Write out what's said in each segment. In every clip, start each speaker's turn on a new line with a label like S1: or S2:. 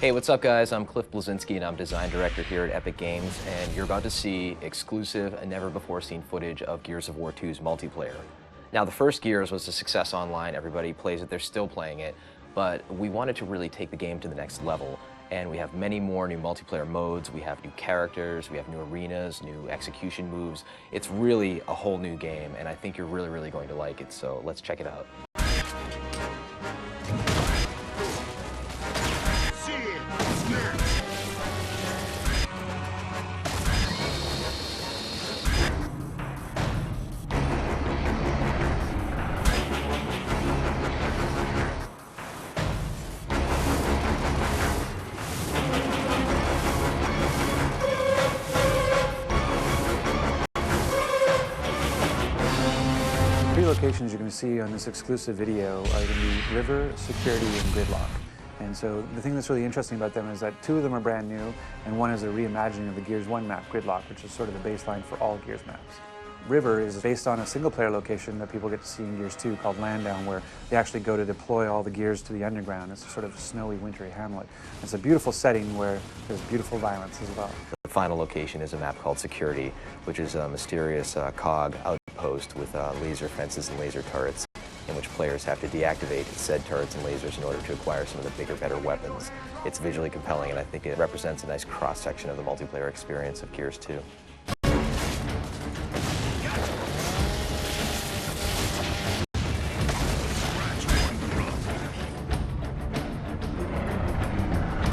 S1: Hey, what's up guys? I'm Cliff Bleszinski and I'm design director here at Epic Games, and you're about to see exclusive and never before seen footage of Gears of War 2's multiplayer. Now the first Gears was a success online, everybody plays it, they're still playing it, but we wanted to really take the game to the next level, and we have many more new multiplayer modes, we have new characters, we have new arenas, new execution moves. It's really a whole new game, and I think you're really going to like it, so let's check it out.
S2: Three locations you're going to see on this exclusive video are going to be River, Security, and Gridlock. And so the thing that's really interesting about them is that two of them are brand new, and one is a reimagining of the Gears 1 map, Gridlock, which is sort of the baseline for all Gears maps. River is based on a single-player location that people get to see in Gears 2 called Landdown, where they actually go to deploy all the Gears to the underground. It's a sort of snowy, wintry hamlet. It's a beautiful setting where there's beautiful violence as well.
S1: The final location is a map called Security, which is a mysterious COG outpost with laser fences and laser turrets, in which players have to deactivate said turrets and lasers in order to acquire some of the bigger, better weapons. It's visually compelling, and I think it represents a nice cross-section of the multiplayer experience of Gears 2.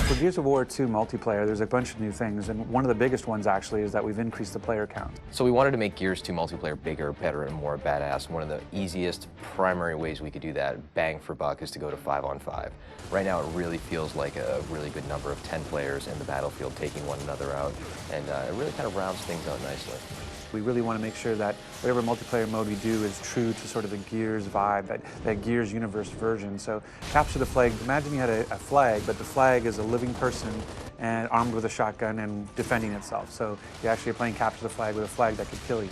S2: For Gears of War 2 multiplayer, there's a bunch of new things, and one of the biggest ones actually is that we've increased the player count.
S1: So we wanted to make Gears 2 multiplayer bigger, better, and more badass. One of the easiest primary ways we could do that, bang for buck, is to go to 5-on-5. Right now it really feels like a really good number of 10 players in the battlefield taking one another out, and it really kind of rounds things out nicely.
S2: We really want to make sure that whatever multiplayer mode we do is true to sort of the Gears vibe, that Gears universe version. So capture the flag. Imagine you had a flag, but the flag is a living person and armed with a shotgun and defending itself. So you actually are playing capture the flag with a flag that could kill you.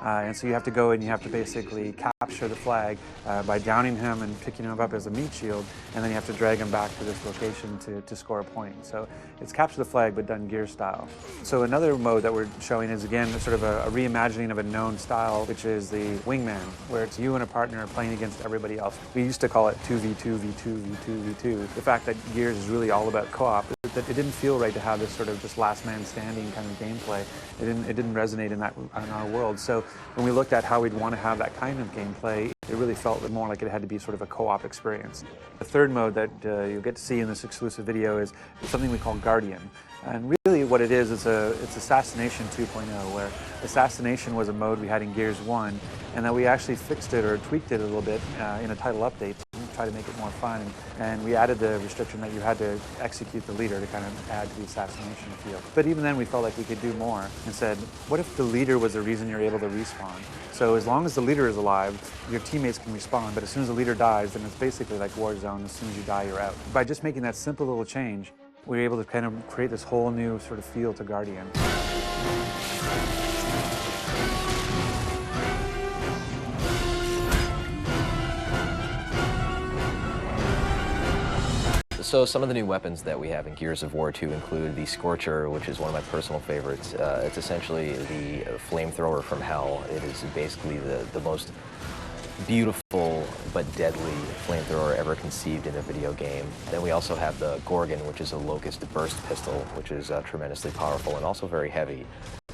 S2: And so you have to go and you have to basically capture the flag by downing him and picking him up as a meat shield, and then you have to drag him back to this location to score a point. So it's capture the flag, but done Gear style. So another mode that we're showing is, again, sort of a reimagining of a known style, which is the Wingman, where it's you and a partner playing against everybody else. We used to call it 2v2, v2, v2, v2. The fact that Gears is really all about co-op, that it didn't feel right to have this sort of just last man standing kind of gameplay. It didn't resonate in our world. So when we looked at how we'd want to have that kind of gameplay, it really felt more like it had to be sort of a co-op experience. The third mode that you'll get to see in this exclusive video is something we call Guardian. And really what it is, it's Assassination 2.0, where Assassination was a mode we had in Gears 1, and that we actually fixed it or tweaked it a little bit in a title update to try to make it more fun. And we added the restriction that you had to execute the leader to kind of add to the assassination feel. But even then we felt like we could do more and said, what if the leader was the reason you're able to respawn? So as long as the leader is alive, your teammates can respawn, but as soon as the leader dies, then it's basically like Warzone. As soon as you die, you're out. By just making that simple little change, we were able to kind of create this whole new sort of feel to Guardian.
S1: So some of the new weapons that we have in Gears of War 2 include the Scorcher, which is one of my personal favorites. It's essentially the flamethrower from hell. It is basically the most beautiful but deadly flamethrower ever conceived in a video game. Then we also have the Gorgon, which is a Locust burst pistol, which is tremendously powerful and also very heavy.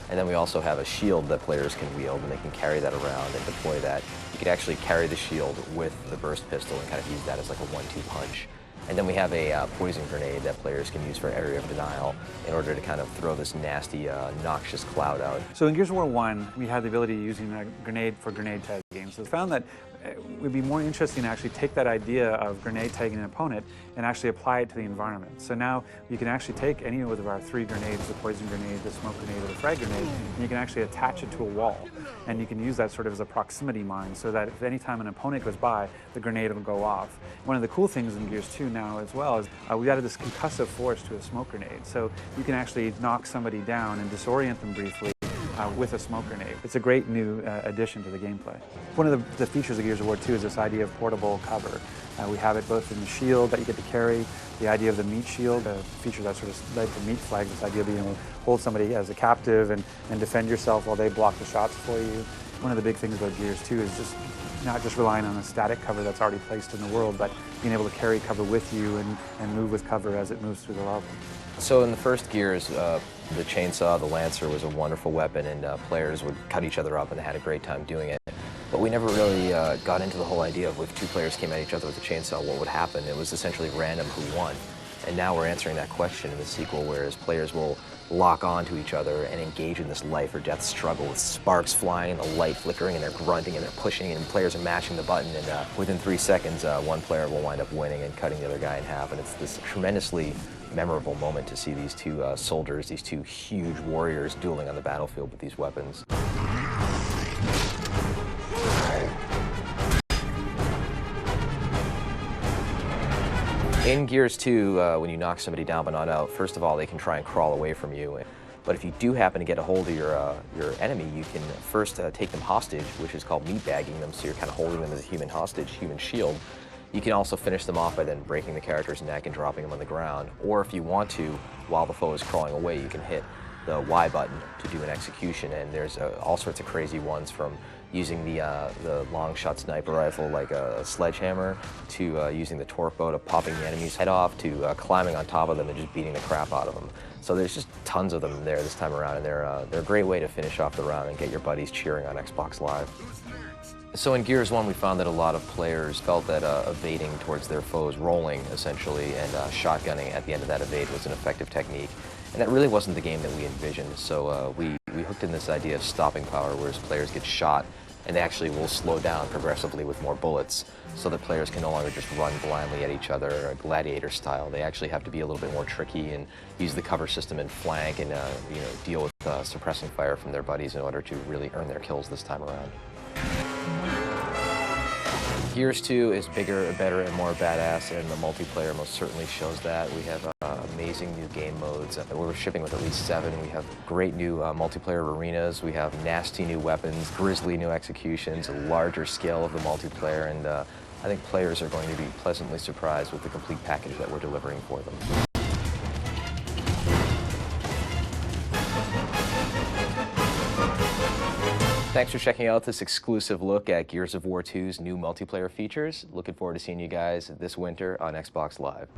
S1: And then we also have a shield that players can wield, and they can carry that around and deploy that. You could actually carry the shield with the burst pistol and kind of use that as like a 1-2 punch. And then we have a poison grenade that players can use for area of denial in order to kind of throw this nasty, noxious cloud out.
S2: So in Gears of War 1, we had the ability of using a grenade for grenade tagging. So we found that it would be more interesting to actually take that idea of grenade tagging an opponent and actually apply it to the environment. So now you can actually take any of our 3 grenades, the poison grenade, the smoke grenade, or the frag grenade, and you can actually attach it to a wall. And you can use that sort of as a proximity mine, so that if any time an opponent goes by, the grenade will go off. One of the cool things in Gears 2 now as well is we added this concussive force to a smoke grenade. So you can actually knock somebody down and disorient them briefly, with a smoke grenade. It's a great new addition to the gameplay. One of the features of Gears of War 2 is this idea of portable cover. We have it both in the shield that you get to carry, the idea of the meat shield, a feature that sort of led to Meat Flag, this idea of being able to hold somebody as a captive and defend yourself while they block the shots for you. One of the big things about Gears 2 is just not just relying on a static cover that's already placed in the world, but being able to carry cover with you and move with cover as it moves through the level.
S1: So in the first Gears, the chainsaw, the Lancer, was a wonderful weapon, and players would cut each other up and they had a great time doing it. But we never really got into the whole idea of if two players came at each other with a chainsaw, what would happen. It was essentially random who won. And now we're answering that question in the sequel, whereas players will lock on to each other and engage in this life or death struggle with sparks flying and the light flickering, and they're grunting and they're pushing, and players are mashing the button, and within 3 seconds, one player will wind up winning and cutting the other guy in half. And it's this tremendously memorable moment to see these two soldiers, these two huge warriors dueling on the battlefield with these weapons. In Gears 2, when you knock somebody down but not out, first of all, they can try and crawl away from you. But if you do happen to get a hold of your enemy, you can first take them hostage, which is called meatbagging them, so you're kind of holding them as a human hostage, human shield. You can also finish them off by then breaking the character's neck and dropping them on the ground. Or if you want to, while the foe is crawling away, you can hit the Y button to do an execution. And there's all sorts of crazy ones, from using the long shot sniper rifle like a sledgehammer, to using the torque bow to popping the enemy's head off, to climbing on top of them and just beating the crap out of them. So there's just tons of them there this time around, and they're a great way to finish off the round and get your buddies cheering on Xbox Live. So in Gears 1, we found that a lot of players felt that evading towards their foes, rolling essentially, and shotgunning at the end of that evade was an effective technique. And that really wasn't the game that we envisioned. So we hooked in this idea of stopping power, whereas players get shot and they actually will slow down progressively with more bullets, so that players can no longer just run blindly at each other, gladiator style. They actually have to be a little bit more tricky and use the cover system and flank and deal with suppressing fire from their buddies in order to really earn their kills this time around. Gears 2 is bigger, better, and more badass, and the multiplayer most certainly shows that. We have amazing new game modes. We're shipping with at least 7. We have great new multiplayer arenas. We have nasty new weapons, grisly new executions, a larger scale of the multiplayer, and I think players are going to be pleasantly surprised with the complete package that we're delivering for them. Thanks for checking out this exclusive look at Gears of War 2's new multiplayer features. Looking forward to seeing you guys this winter on Xbox Live.